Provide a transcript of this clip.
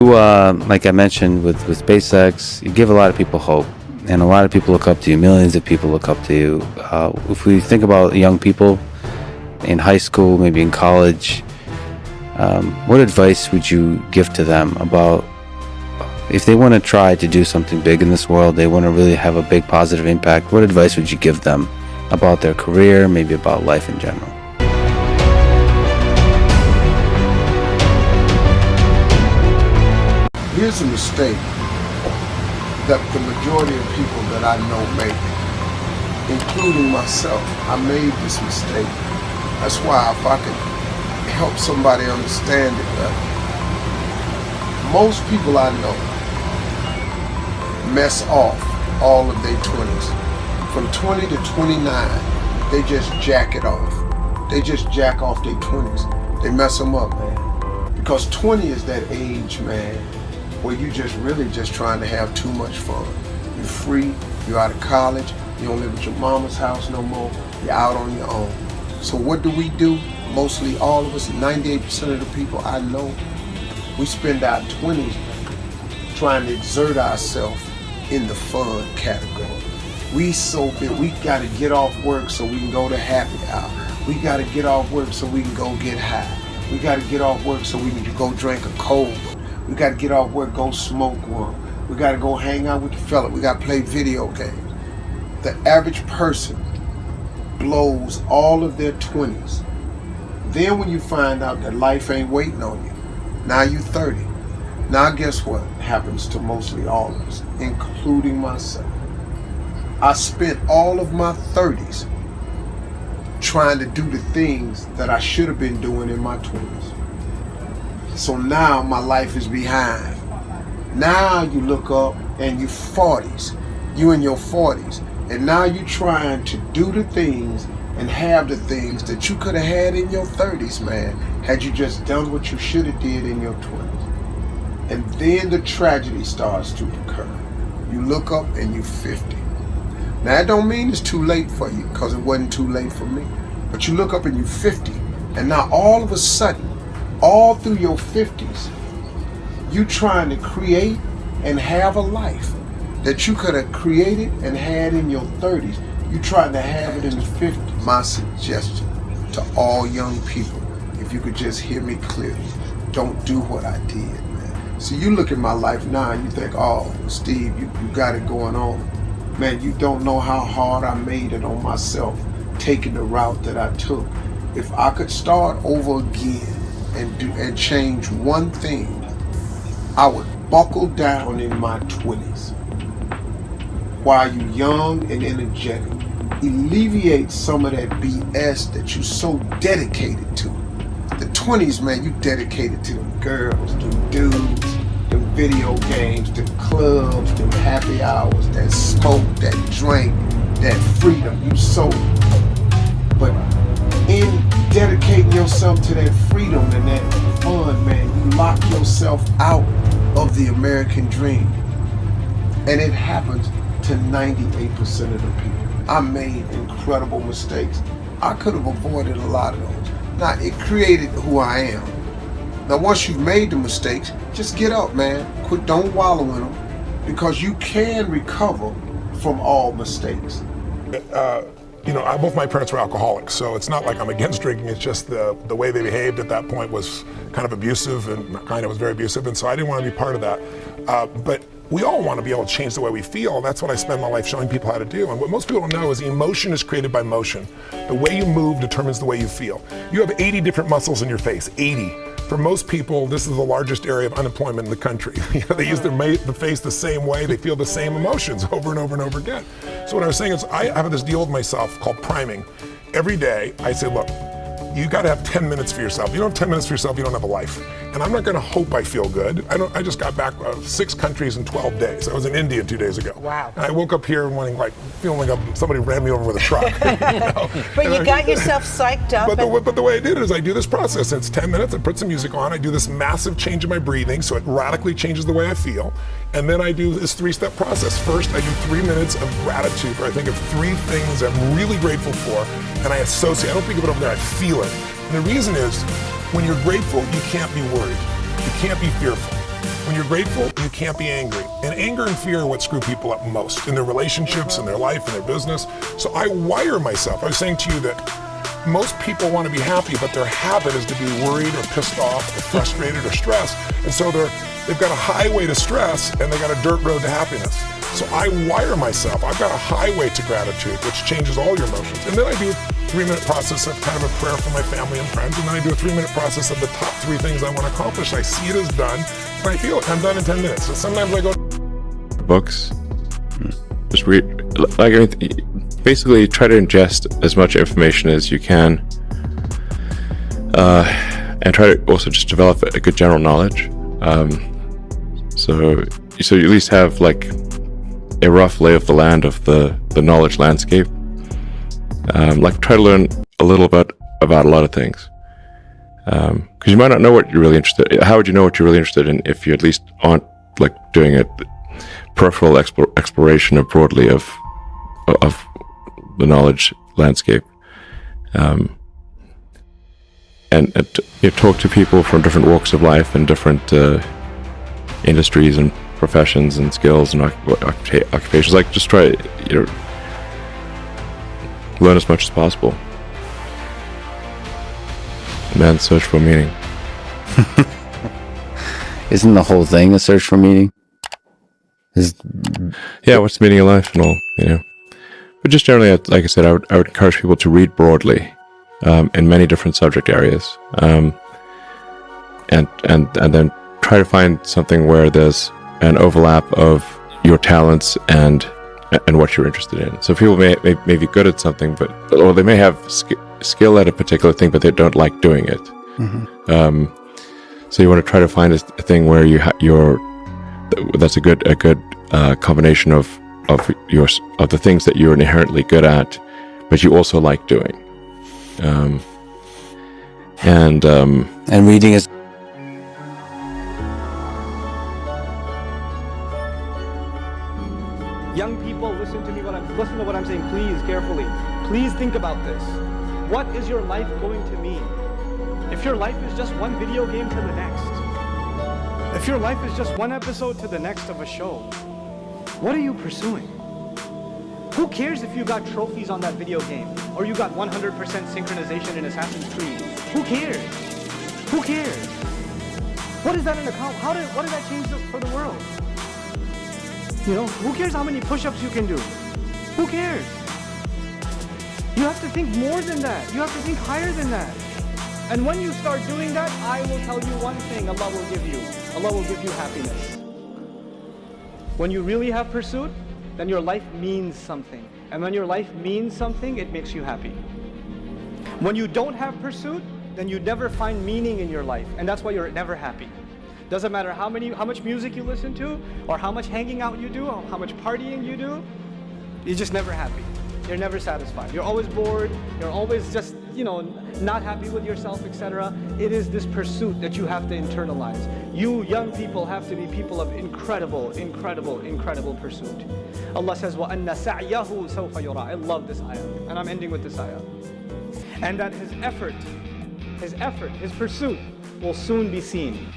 Like I mentioned with SpaceX, you give a lot of people hope, and a lot of people look up to you. Millions of people look up to you. If we think about young people in high school, maybe in college, what advice would you give to them about if they want to try to do something big in this world, they want to really have a big positive impact? What advice would you give them about their career, maybe about life in general? Here's a mistake that the majority of people that I know make, including myself. I made this mistake. That's why if I could help somebody understand it better. Most people I know mess off all of their 20s. From 20 to 29, they just jack it off. They just jack off their 20s. They mess them up, man. Because 20 is that age, man, where you just really just trying to have too much fun. You're free, you're out of college, you don't live at your mama's house no more, you're out on your own. So what do? Mostly all of us, 98% of the people I know, we spend our 20s trying to exert ourselves in the fun category. We so big, we gotta get off work so we can go to happy hour. We gotta get off work so we can go get high. We gotta get off work so we can go drink a cold one. We gotta get off work, go smoke one. We gotta go hang out with the fella. We gotta play video games. The average person blows all of their 20s. Then when you find out that life ain't waiting on you, now you're 30. Now guess what happens to mostly all of us, including myself? I spent all of my 30s trying to do the things that I should have been doing in my 20s. So now my life is behind. Now you look up and you 40s, you in your 40s, and now you trying to do the things and have the things that you could have had in your 30s, man, had you just done what you should have did in your 20s. And then the tragedy starts to occur. You look up and you're 50. Now that don't mean it's too late for you, because it wasn't too late for me. But you look up and you're 50, and now all of a sudden, all through your 50s, you trying to create and have a life that you could have created and had in your 30s. You trying to have it in the 50s. My suggestion to all young people, if you could just hear me clearly, don't do what I did, man. See, you look at my life now and you think, oh, Steve, you got it going on. Man, you don't know how hard I made it on myself, taking the route that I took. If I could start over again and change one thing, I would buckle down in my 20s while you're young and energetic. Alleviate some of that BS that you're so dedicated to. The 20s, man, you dedicated to them girls, them dudes, them video games, them clubs, them happy hours, that smoke, that drink, that freedom. You so, but in dedicating yourself to that freedom and that fun, man, you lock yourself out of the American dream. And it happens to 98% of the people. I made incredible mistakes. I could have avoided a lot of those. Now, it created who I am. Now, once you've made the mistakes, just get up, man. Don't wallow in them, because you can recover from all mistakes. Both my parents were alcoholics, so it's not like I'm against drinking. It's just the way they behaved at that point was kind of abusive, and kind of was very abusive, and so I didn't want to be part of that. But we all want to be able to change the way we feel. That's what I spend my life showing people how to do. And what most people don't know is emotion is created by motion. The way you move determines the way you feel. You have 80 different muscles in your face, 80. For most people, this is the largest area of unemployment in the country. They use the face the same way, they feel the same emotions over and over and over again. So what I was saying is, I have this deal with myself called priming. Every day, I say, look, you gotta have 10 minutes for yourself. You don't have 10 minutes for yourself, you don't have a life. And I'm not gonna hope I feel good. I just got back 6 countries in 12 days. I was in India 2 days ago. Wow. And I woke up here feeling like somebody ran me over with a truck. But you got yourself psyched up. But the way I did it is I do this process. It's 10 minutes, I put some music on, I do this massive change in my breathing, so it radically changes the way I feel. And then I do this 3-step process. First, I do 3 minutes of gratitude, where I think of 3 things I'm really grateful for, and I associate. I don't think of it over there, I feel it. And the reason is, when you're grateful, you can't be worried. You can't be fearful. When you're grateful, you can't be angry. And anger and fear are what screw people up most in their relationships, in their life, in their business. So I wire myself. I was saying to you that most people want to be happy, but their habit is to be worried or pissed off or frustrated or stressed. And so they've got a highway to stress and they got a dirt road to happiness. So I wire myself. I've got a highway to gratitude, which changes all your emotions. And then I do a 3-minute process of kind of a prayer for my family and friends. And then I do a 3-minute process of the top 3 things I want to accomplish. I see it as done, and I feel it. I'm done in 10 minutes. So sometimes I go... Books. Just read, basically try to ingest as much information as you can. And try to also just develop a good general knowledge. So you at least have like a rough lay of the land of the knowledge landscape. Like try to learn a little bit about a lot of things. Because you might not know what you're really interested in. How would you know what you're really interested in if you at least aren't like doing a peripheral exploration of broadly of the knowledge landscape? And you talk to people from different walks of life and different industries and professions and skills and occupations. Like just try, learn as much as possible. Man's search for meaning. Isn't the whole thing a search for meaning? Yeah, what's the meaning of life and all, But just generally, like I said, I would encourage people to read broadly in many different subject areas, and then try to find something where there's an overlap of your talents and what you're interested in. So people may be good at something, or they may have skill at a particular thing, but they don't like doing it. Mm-hmm. So you want to try to find a thing where that's a good combination of the things that you're inherently good at, but you also like doing. And reading is. Young people, listen to what I'm saying, please, carefully. Please think about this. What is your life going to mean? If your life is just one video game to the next, if your life is just one episode to the next of a show, what are you pursuing? Who cares if you got trophies on that video game, or you got 100% synchronization in Assassin's Creed? Who cares? Who cares? What is that in account? What does that change for the world? Who cares how many push-ups you can do? Who cares? You have to think more than that. You have to think higher than that. And when you start doing that, I will tell you one thing Allah will give you. Allah will give you happiness. When you really have pursuit, then your life means something. And when your life means something, it makes you happy. When you don't have pursuit, then you never find meaning in your life. And that's why you're never happy. Doesn't matter how much music you listen to, or how much hanging out you do, or how much partying you do, you're just never happy. You're never satisfied. You're always bored. You're always just, not happy with yourself, etc. It is this pursuit that you have to internalize. You young people have to be people of incredible, incredible, incredible pursuit. Allah says, وَأَنَّ سَعْيَهُ سَوْفَ يُرَى. I love this ayah. And I'm ending with this ayah. And that his effort, his pursuit will soon be seen.